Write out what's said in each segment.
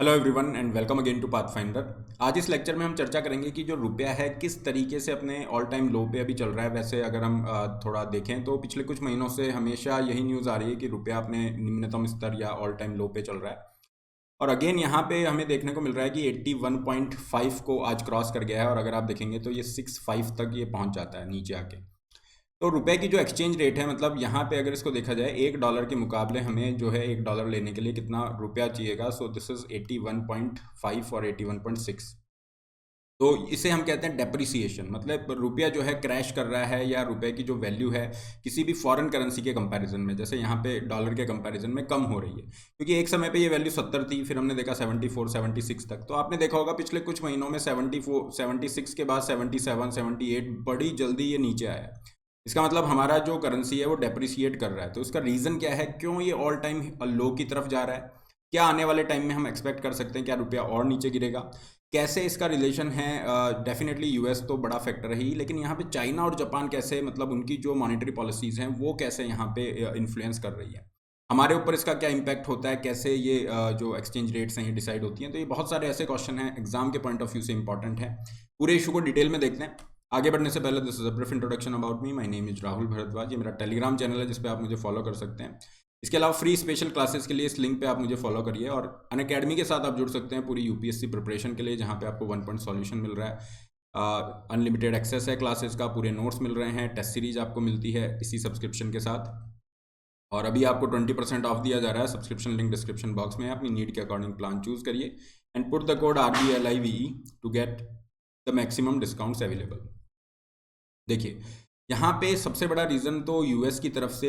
Hello everyone and welcome again to Pathfinder. आज इस lecture में हम चर्चा करेंगे कि जो रुपया है किस तरीके से अपने ऑल टाइम लो पे अभी चल रहा है। वैसे अगर हम थोड़ा देखें तो पिछले कुछ महीनों से हमेशा यही न्यूज़ आ रही है कि रुपया अपने निम्नतम स्तर या ऑल टाइम लो पे चल रहा है। और अगेन यहाँ पे हमें देखने को मिल रहा है कि 81.5 को आज क्रॉस कर गया है, और अगर आप देखेंगे तो ये 65 तक ये पहुँच जाता है नीचे आके। तो रुपए की जो एक्सचेंज रेट है, मतलब यहाँ पे अगर इसको देखा जाए $1 के मुकाबले हमें जो है $1 लेने के लिए कितना रुपया चाहिएगा। सो दिस इज 81.5 और 81.6। तो इसे हम कहते हैं डेप्रिसिएशन, मतलब रुपया जो है क्रैश कर रहा है, या रुपए की जो वैल्यू है किसी भी फॉरेन करेंसी के कंपैरिजन में, जैसे यहाँ पे डॉलर के कंपैरिजन में कम हो रही है। क्योंकि एक समय पे ये वैल्यू 70 थी, फिर हमने देखा 74 76 तक। तो आपने देखा होगा पिछले कुछ महीनों में 74 76 के बाद 77 78 बड़ी जल्दी ये नीचे आया है। इसका मतलब हमारा जो करेंसी है वो डेप्रिसिएट कर रहा है। तो इसका रीज़न क्या है, क्यों ये ऑल टाइम लो की तरफ जा रहा है? क्या आने वाले टाइम में हम एक्सपेक्ट कर सकते हैं, क्या रुपया और नीचे गिरेगा? कैसे इसका रिलेशन है? डेफिनेटली यूएस तो बड़ा फैक्टर है ही, लेकिन यहाँ पे चाइना और जापान कैसे, मतलब उनकी जो मॉनेटरी पॉलिसीज़ हैं वो कैसे यहाँ पे इन्फ्लुएंस कर रही है, हमारे ऊपर इसका क्या इम्पैक्ट होता है, कैसे ये जो एक्सचेंज रेट्स हैं ये डिसाइड होती हैं। तो ये बहुत सारे ऐसे क्वेश्चन हैं एग्जाम के पॉइंट ऑफ व्यू से इंपॉर्टेंट है। पूरे इशू को डिटेल में देखते हैं। आगे बढ़ने से पहले this is a brief introduction about me. My name is Rahul Bharadwaj. ये मेरा टेलीग्राम चैनल है जिस पे आप मुझे फॉलो कर सकते हैं। इसके अलावा फ्री स्पेशल क्लासेस के लिए इस लिंक पे आप मुझे फॉलो करिए, और अनअकैडमी के साथ आप जुड़ सकते हैं पूरी यूपीएससी प्रिपरेशन के लिए, जहाँ पे आपको 1 पॉइंट सॉल्यूशन मिल रहा है। अनलिमिटेड एक्सेस है क्लासेस का, पूरे नोट्स मिल रहे हैं, टेस्ट सीरीज आपको मिलती है इसी सब्सक्रिप्शन के साथ। और अभी आपको 20% ऑफ दिया जा रहा है। सब्सक्रिप्शन लिंक डिस्क्रिप्शन बॉक्स में है, अपनी नीड के अकॉर्डिंग प्लान चूज करिए and put the code RBLIVE to get the maximum discounts available. देखिए, यहाँ पे सबसे बड़ा रीज़न तो यूएस की तरफ से,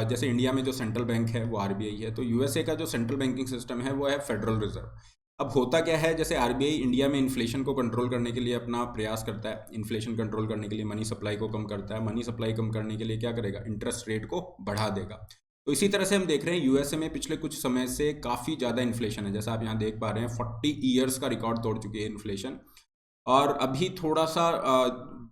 जैसे इंडिया में जो सेंट्रल बैंक है वो आरबीआई है, तो यूएसए का जो सेंट्रल बैंकिंग सिस्टम है वो है फेडरल रिजर्व। अब होता क्या है, जैसे आरबीआई इंडिया में इन्फ्लेशन को कंट्रोल करने के लिए अपना प्रयास करता है, इन्फ्लेशन कंट्रोल करने के लिए मनी सप्लाई को कम करता है, मनी सप्लाई कम करने के लिए क्या करेगा, इंटरेस्ट रेट को बढ़ा देगा। तो इसी तरह से हम देख रहे हैं यूएसए में पिछले कुछ समय से काफ़ी ज़्यादा इन्फ्लेशन है। जैसा आप यहाँ देख पा रहे हैं 40 ईयर्स का रिकॉर्ड तोड़ चुकी है इन्फ्लेशन। और अभी थोड़ा सा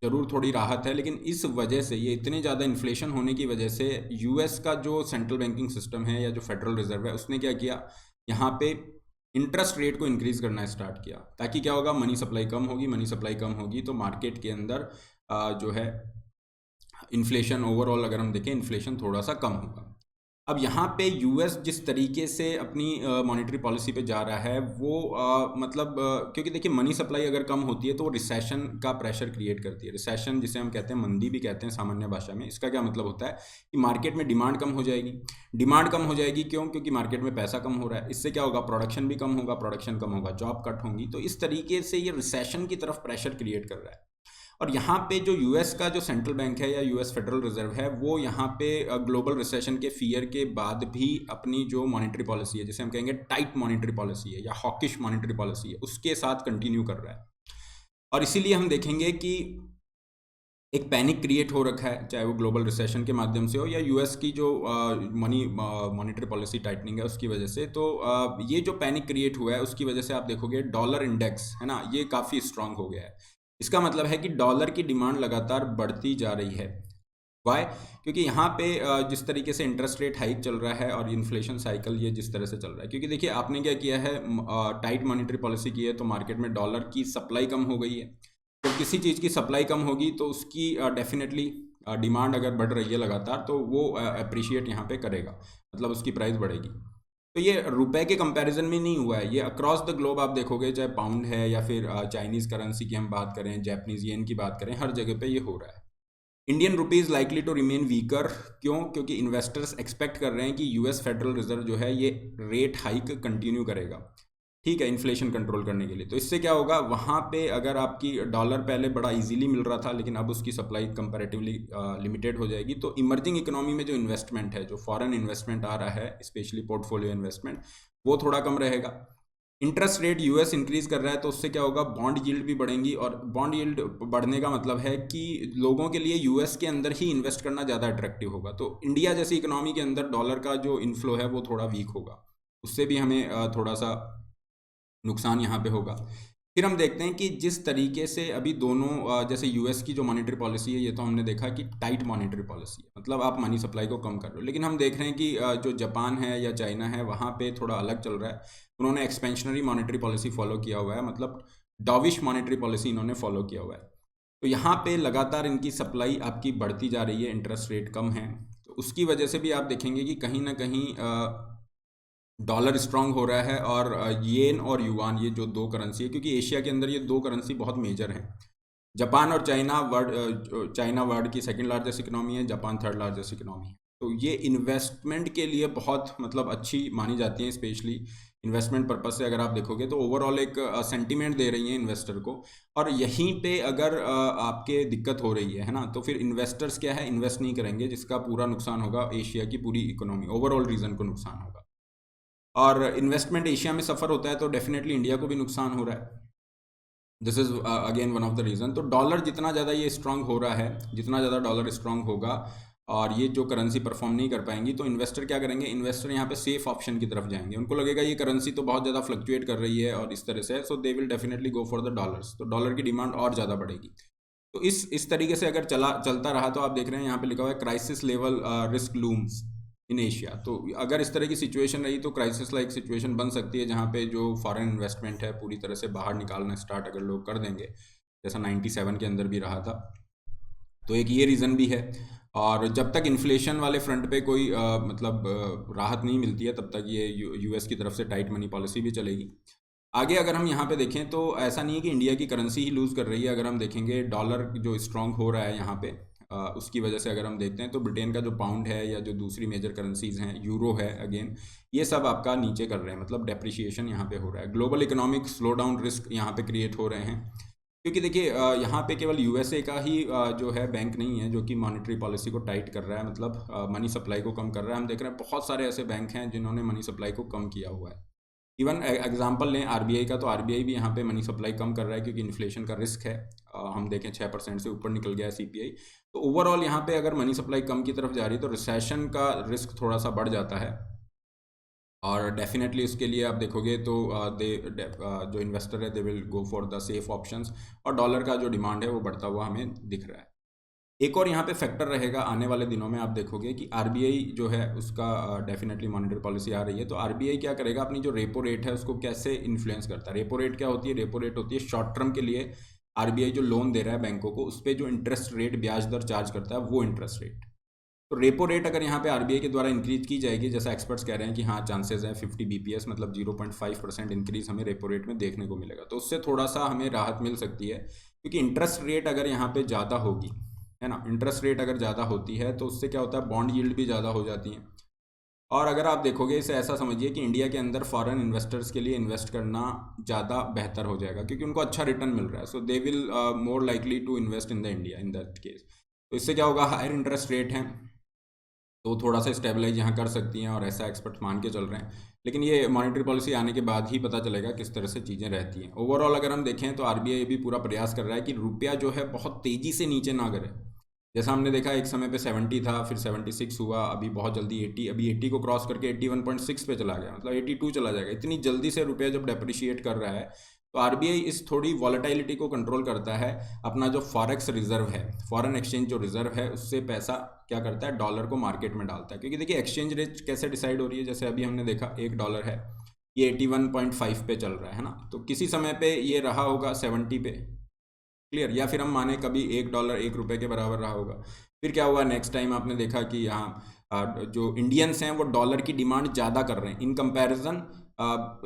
ज़रूर थोड़ी राहत है, लेकिन इस वजह से, ये इतने ज़्यादा इन्फ्लेशन होने की वजह से यूएस का जो सेंट्रल बैंकिंग सिस्टम है या जो फेडरल रिजर्व है उसने क्या किया, यहाँ पे इंटरेस्ट रेट को इंक्रीज़ करना स्टार्ट किया। ताकि क्या होगा, मनी सप्लाई कम होगी, मनी सप्लाई कम होगी तो मार्केट के अंदर जो है इन्फ्लेशन, ओवरऑल अगर हम देखें इन्फ्लेशन थोड़ा सा कम होगा। अब यहाँ पे यूएस जिस तरीके से अपनी मॉनेटरी पॉलिसी पे जा रहा है वो मतलब क्योंकि देखिए मनी सप्लाई अगर कम होती है तो वो रिसेशन का प्रेशर क्रिएट करती है। रिसेशन जिसे हम कहते हैं, मंदी भी कहते हैं सामान्य भाषा में। इसका क्या मतलब होता है कि मार्केट में डिमांड कम हो जाएगी। डिमांड कम हो जाएगी क्यों? क्योंकि मार्केट में पैसा कम हो रहा है। इससे क्या होगा, प्रोडक्शन भी कम होगा, प्रोडक्शन कम होगा, जॉब कट होंगी। तो इस तरीके से ये रिसेशन की तरफ प्रेशर क्रिएट कर रहा है। और यहाँ पे जो यूएस का जो सेंट्रल बैंक है या यूएस फेडरल रिजर्व है वो यहाँ पे ग्लोबल रिसेशन के फियर के बाद भी अपनी जो मॉनेटरी पॉलिसी है, जिसे हम कहेंगे टाइट मॉनेटरी पॉलिसी है या हॉकिश मॉनेटरी पॉलिसी है, उसके साथ कंटिन्यू कर रहा है। और इसीलिए हम देखेंगे कि एक पैनिक क्रिएट हो रखा है, चाहे वो ग्लोबल रिसेशन के माध्यम से हो या यूएस की जो मनी मॉनेटरी पॉलिसी टाइटनिंग है उसकी वजह से। तो ये जो पैनिक क्रिएट हुआ है उसकी वजह से आप देखोगे डॉलर इंडेक्स है ना, ये काफ़ी स्ट्रांग हो गया है। इसका मतलब है कि डॉलर की डिमांड लगातार बढ़ती जा रही है। वाई? क्योंकि यहाँ पे जिस तरीके से इंटरेस्ट रेट हाइक चल रहा है और इन्फ्लेशन साइकिल ये जिस तरह से चल रहा है, क्योंकि देखिए आपने क्या किया है, टाइट मॉनेटरी पॉलिसी की है तो मार्केट में डॉलर की सप्लाई कम हो गई है। जब किसी चीज़ की सप्लाई कम होगी तो उसकी डेफिनेटली डिमांड अगर बढ़ रही है लगातार तो वो अप्रिशिएट यहाँ पे करेगा, मतलब उसकी प्राइस बढ़ेगी। तो ये रुपए के कंपैरिजन में नहीं हुआ है, ये अक्रॉस द ग्लोब आप देखोगे, चाहे पाउंड है या फिर चाइनीज़ करेंसी की हम बात करें, जापानीज येन की बात करें, हर जगह पे ये हो रहा है। Indian rupees likely to remain weaker. क्यों? क्योंकि इन्वेस्टर्स एक्सपेक्ट कर रहे हैं कि यूएस फेडरल रिजर्व जो है ये रेट हाइक कंटिन्यू करेगा, ठीक है, इन्फ्लेशन कंट्रोल करने के लिए। तो इससे क्या होगा, वहाँ पे अगर आपकी डॉलर पहले बड़ा इजीली मिल रहा था लेकिन अब उसकी सप्लाई कंपैरेटिवली लिमिटेड हो जाएगी, तो इमर्जिंग इकोनॉमी में जो इन्वेस्टमेंट है, जो फॉरेन इन्वेस्टमेंट आ रहा है, स्पेशली पोर्टफोलियो इन्वेस्टमेंट, वो थोड़ा कम रहेगा। इंटरेस्ट रेट यूएस इंक्रीज कर रहा है तो उससे क्या होगा, बॉन्ड यील्ड भी बढ़ेंगी, और बॉन्ड यील्ड बढ़ने का मतलब है कि लोगों के लिए यूएस के अंदर ही इन्वेस्ट करना ज़्यादा अट्रैक्टिव होगा। तो इंडिया जैसी इकोनॉमी के अंदर डॉलर का जो इन्फ्लो है वो थोड़ा वीक होगा, उससे भी हमें थोड़ा सा नुकसान यहाँ पे होगा। फिर हम देखते हैं कि जिस तरीके से अभी दोनों जैसे यूएस की जो मॉनेटरी पॉलिसी है, ये तो हमने देखा कि टाइट मॉनेटरी पॉलिसी है, मतलब आप मनी सप्लाई को कम कर रहे हो। लेकिन हम देख रहे हैं कि जो जापान है या चाइना है, वहाँ पे थोड़ा अलग चल रहा है। उन्होंने एक्सपेंशनरी मॉनेटरी पॉलिसी फॉलो किया हुआ है, मतलब डॉविश मॉनेटरी पॉलिसी इन्होंने फॉलो किया हुआ है। तो यहाँ पे लगातार इनकी सप्लाई आपकी बढ़ती जा रही है, इंटरेस्ट रेट कम है, तो उसकी वजह से भी आप देखेंगे कि कहीं ना कहीं डॉलर स्ट्रांग हो रहा है। और येन और युआन, ये जो दो करेंसी है, क्योंकि एशिया के अंदर ये दो करेंसी बहुत मेजर हैं। जापान और चाइना वर्ल्ड की सेकंड लार्जेस्ट इकोनॉमी है, जापान थर्ड लार्जेस्ट इकोनॉमी है। तो ये इन्वेस्टमेंट के लिए बहुत मतलब अच्छी मानी जाती हैं, स्पेशली इन्वेस्टमेंट पर्पज से अगर आप देखोगे तो ओवरऑल एक सेंटीमेंट दे रही हैं इन्वेस्टर को। और यहीं पे अगर आपके दिक्कत हो रही है ना, तो फिर इन्वेस्टर्स क्या है, इन्वेस्ट नहीं करेंगे, जिसका पूरा नुकसान होगा एशिया की पूरी इकोनॉमी, ओवरऑल रीजन को नुकसान होगा। और इन्वेस्टमेंट एशिया में सफ़र होता है तो डेफिनेटली इंडिया को भी नुकसान हो रहा है। This is again one of the reason. तो डॉलर जितना ज़्यादा ये स्ट्रांग हो रहा है, जितना ज़्यादा डॉलर स्ट्रांग होगा और ये जो करेंसी परफॉर्म नहीं कर पाएंगी, तो इन्वेस्टर क्या करेंगे, इन्वेस्टर यहाँ पे सेफ ऑप्शन की तरफ जाएंगे। उनको लगेगा ये करेंसी तो बहुत ज़्यादा फ्लक्चुएट कर रही है और इस तरह से, so they will definitely go for the dollars, तो डॉलर की डिमांड और ज़्यादा बढ़ेगी। तो इस तरीके से अगर चलता रहा तो आप देख रहे हैं यहाँ पे लिखा हुआ है crisis level risk looms in Asia. तो अगर इस तरह की सिचुएशन रही तो क्राइसिस लाइक सिचुएशन बन सकती है, जहाँ पे जो फॉरेन इन्वेस्टमेंट है पूरी तरह से बाहर निकालना स्टार्ट अगर लोग कर देंगे, जैसा 97 के अंदर भी रहा था। तो एक ये रीज़न भी है। और जब तक इन्फ्लेशन वाले फ्रंट पे कोई मतलब राहत नहीं मिलती है, तब तक ये यूएस की तरफ से टाइट मनी पॉलिसी भी चलेगी। आगे अगर हम यहाँ पे देखें तो ऐसा नहीं है कि इंडिया की करेंसी ही लूज़ कर रही है। अगर हम देखेंगे डॉलर जो स्ट्रांग हो रहा है यहाँ पे, उसकी वजह से अगर हम देखते हैं तो ब्रिटेन का जो पाउंड है या जो दूसरी मेजर करेंसीज हैं, यूरो है अगेन, ये सब आपका नीचे कर रहे हैं, मतलब डेप्रिशिएशन यहाँ पे हो रहा है। Global economic slow down risk यहाँ पे क्रिएट हो रहे हैं, क्योंकि देखिए यहाँ पे केवल यूएसए का ही जो है बैंक नहीं है जो कि मॉनेटरी पॉलिसी को टाइट कर रहा है, मतलब मनी सप्लाई को कम कर रहा है। हम देख रहे हैं बहुत सारे ऐसे बैंक हैं जिन्होंने मनी सप्लाई को कम किया हुआ है। इवन एग्जांपल लें आरबीआई का, तो आरबीआई भी यहाँ पे मनी सप्लाई कम कर रहा है, क्योंकि इन्फ्लेशन का रिस्क है। हम देखें 6% से ऊपर निकल गया है सीपीआई। तो ओवरऑल यहाँ पे अगर मनी सप्लाई कम की तरफ जा रही है तो रिसेशन का रिस्क थोड़ा सा बढ़ जाता है। और डेफिनेटली उसके लिए आप देखोगे तो जो इन्वेस्टर है they will go for the safe options, और डॉलर का जो डिमांड है वो बढ़ता हुआ हमें दिख रहा है। एक और यहाँ पे फैक्टर रहेगा आने वाले दिनों में, आप देखोगे कि आरबीआई जो है उसका डेफिनेटली मॉनेटरी पॉलिसी आ रही है, तो आरबीआई क्या करेगा, अपनी जो रेपो रेट है उसको कैसे इन्फ्लुएंस करता है। रेपो रेट क्या होती है, रेपो रेट होती है शॉर्ट टर्म के लिए आरबीआई जो लोन दे रहा है बैंकों को, उस पर जो इंटरेस्ट रेट ब्याज दर चार्ज करता है वो इंटरेस्ट रेट। तो रेपो रेट अगर यहाँ पे आरबीआई के द्वारा इंक्रीज की जाएगी, जैसा एक्सपर्ट्स कह रहे हैं कि हाँ चांसेस है 50 बीपीएस, मतलब 0.5% इंक्रीज हमें रेपो रेट में देखने को मिलेगा, तो उससे थोड़ा सा हमें राहत मिल सकती है। क्योंकि इंटरेस्ट रेट अगर यहाँ पे ज़्यादा होगी, है ना, इंटरेस्ट रेट अगर ज़्यादा होती है तो उससे क्या होता है, बॉन्ड यील्ड भी ज़्यादा हो जाती है। और अगर आप देखोगे इसे ऐसा समझिए कि इंडिया के अंदर फॉरेन इन्वेस्टर्स के लिए इन्वेस्ट करना ज़्यादा बेहतर हो जाएगा, क्योंकि उनको अच्छा रिटर्न मिल रहा है, so they will more likely to invest in the India in that case. तो इससे क्या होगा, हायर इंटरेस्ट रेट है तो थोड़ा सा स्टेबलाइज यहाँ कर सकती हैं, और ऐसा एक्सपर्ट मान के चल रहे हैं। लेकिन ये मॉनेटरी पॉलिसी आने के बाद ही पता चलेगा किस तरह से चीज़ें रहती हैं। ओवरऑल अगर हम देखें तो आरबीआई भी पूरा प्रयास कर रहा है कि रुपया जो है बहुत तेज़ी से नीचे ना करे। जैसा हमने देखा एक समय पे 70 था, फिर 76 हुआ, अभी बहुत जल्दी 80, अभी 80 को क्रॉस करके 81.6 पे चला गया, मतलब 82 चला जाएगा। इतनी जल्दी से रुपया जब डेप्रिशिएट कर रहा है, तो आरबीआई इस थोड़ी वॉलेटिलिटी को कंट्रोल करता है। अपना जो फॉरेक्स रिजर्व है, फॉरेन एक्सचेंज जो रिजर्व है, उससे पैसा क्या करता है, डॉलर को मार्केट में डालता है। क्योंकि देखिए एक्सचेंज रेट कैसे डिसाइड हो रही है, जैसे अभी हमने देखा $1 है, ये 81.5 पे चल रहा है ना, तो किसी समय पे ये रहा होगा 70 पे, क्लियर, या फिर हम माने कभी $1 1 रुपये के बराबर रहा होगा। फिर क्या हुआ, नेक्स्ट टाइम आपने देखा कि यहाँ जो इंडियंस हैं वो डॉलर की डिमांड ज़्यादा कर रहे हैं इन कंपैरिजन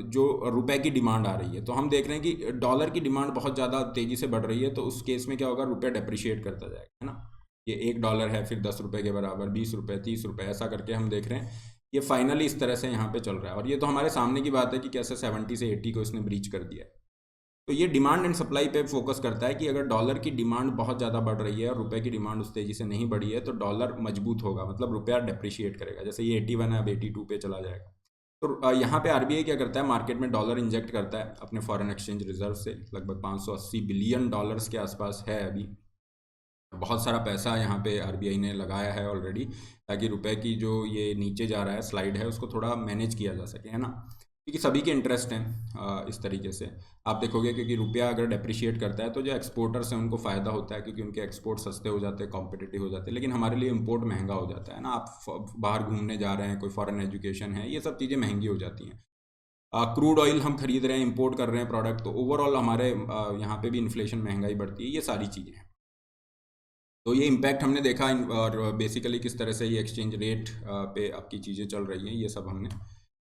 जो रुपए की डिमांड आ रही है। तो हम देख रहे हैं कि डॉलर की डिमांड बहुत ज़्यादा तेज़ी से बढ़ रही है, तो उस केस में क्या होगा, रुपया डेप्रिशिएट करता जाएगा, है ना। ये $1 है, फिर 10 रुपये के बराबर, 20 रुपये, 30 रुपये, ऐसा करके हम देख रहे हैं ये फाइनली इस तरह से यहाँ पे चल रहा है। और ये तो हमारे सामने की बात है कि कैसे 70 से 80 को इसने ब्रीच कर दिया है। तो ये डिमांड एंड सप्लाई पे फोकस करता है कि अगर डॉलर की डिमांड बहुत ज़्यादा बढ़ रही है और रुपए की डिमांड उस तेज़ी से नहीं बढ़ी है, तो डॉलर मजबूत होगा, मतलब रुपया डेप्रिशिएट करेगा। जैसे ये 81 है, अब 82 पे चला जाएगा। तो यहाँ पे आरबीआई क्या करता है, मार्केट में डॉलर इंजेक्ट करता है अपने फॉरेन एक्सचेंज रिजर्व से, लगभग $580 बिलियन के आसपास है अभी। बहुत सारा पैसा यहाँ पे आरबीआई ने लगाया है ऑलरेडी, ताकि रुपए की जो ये नीचे जा रहा है स्लाइड है उसको थोड़ा मैनेज किया जा सके, है ना। क्योंकि सभी के इंटरेस्ट हैं इस तरीके से। आप देखोगे क्योंकि रुपया अगर डेप्रिशिएट करता है तो जो एक्सपोर्टर्स हैं उनको फ़ायदा होता है, क्योंकि उनके एक्सपोर्ट सस्ते हो जाते हैं, कॉम्पिटिटिव हो जाते हैं। लेकिन हमारे लिए इंपोर्ट महंगा हो जाता है ना। आप बाहर घूमने जा रहे हैं, कोई फॉरेन एजुकेशन है, ये सब चीज़ें महंगी हो जाती हैं। क्रूड ऑयल हम खरीद रहे हैं, इंपोर्ट कर रहे हैं प्रोडक्ट, तो ओवरऑल हमारे यहाँ पे भी इन्फ्लेशन, महंगाई बढ़ती है, ये सारी चीज़ें हैं। तो ये इम्पैक्ट हमने देखा और बेसिकली किस तरह से ये एक्सचेंज रेट पे आपकी चीज़ें चल रही हैं, ये सब हमने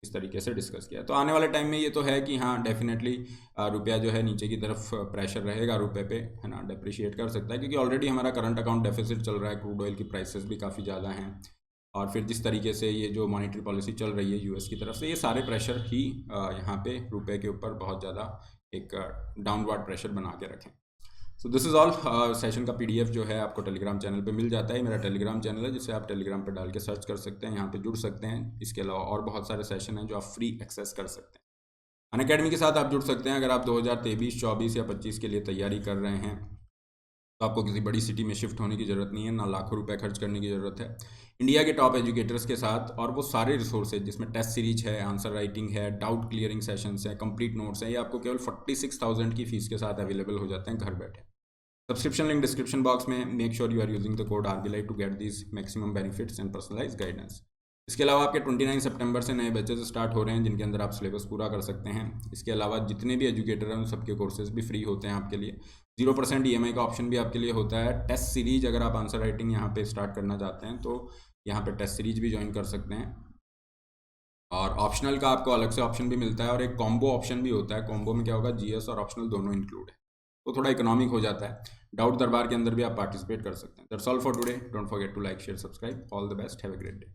इस तरीके से डिस्कस किया। तो आने वाले टाइम में ये तो है कि हाँ डेफिनेटली रुपया जो है नीचे की तरफ प्रेशर रहेगा रुपये पे, है ना, डेप्रिशिएट कर सकता है, क्योंकि ऑलरेडी हमारा करंट अकाउंट डेफिसिट चल रहा है, क्रूड ऑयल की प्राइसेस भी काफ़ी ज़्यादा हैं, और फिर जिस तरीके से ये जो मॉनेटरी पॉलिसी चल रही है यूएस की तरफ से, ये सारे प्रेशर ही यहाँ पे रुपये के ऊपर बहुत ज़्यादा एक डाउनवर्ड प्रेशर बना के रखें। So this is all. Session का पीडीएफ जो है आपको टेलीग्राम चैनल पे मिल जाता है। मेरा टेलीग्राम चैनल है जिसे आप टेलीग्राम पे डाल के सर्च कर सकते हैं, यहाँ पे जुड़ सकते हैं। इसके अलावा और बहुत सारे सेशन हैं जो आप फ्री एक्सेस कर सकते हैं। अनअकैडमी के साथ आप जुड़ सकते हैं अगर आप 2023, 24 या 25 के लिए तैयारी कर रहे हैं। तो आपको किसी बड़ी सिटी में शिफ्ट होने की ज़रूरत नहीं है, ना लाखों रुपए खर्च करने की ज़रूरत है। इंडिया के टॉप एजुकेटर्स के साथ, और वो सारे रिसोर्सेज जिसमें टेस्ट सीरीज है, आंसर राइटिंग है, डाउट क्लियरिंग सेशंस है, कंप्लीट नोट्स हैं, ये आपको केवल 46,000 की फीस के साथ अवेलेबल हो जाते हैं घर बैठे। सब्सक्रिप्शन लिंक डिस्क्रिप्शन बॉक्स में। Make sure you are using the code RBLI to get these maximum benefits and personalise guidance. इसके अलावा आपके 29 सितंबर से नए बैचेस स्टार्ट हो रहे हैं जिनके अंदर आप सिलेबस पूरा कर सकते हैं। इसके अलावा जितने भी एजुकेटर हैं उन सबके कोर्सेज भी फ्री होते हैं आपके लिए। 0% EMI का ऑप्शन भी आपके लिए होता है। टेस्ट सीरीज अगर आप आंसर राइटिंग यहाँ पे स्टार्ट करना चाहते हैं तो यहाँ पे टेस्ट सीरीज भी ज्वाइन कर सकते हैं। और ऑप्शनल का आपको अलग से ऑप्शन भी मिलता है, और एक कॉम्बो ऑप्शन भी होता है। कॉम्बो में क्या होगा, GS और ऑप्शनल दोनों इंक्लूड है, तो थोड़ा इकोनॉमिक हो जाता है। डाउट दरबार के अंदर भी आप पार्टिसिपेट कर सकते हैं। That's all for today. Don't forget to like, share, subscribe. All the best, have a great day.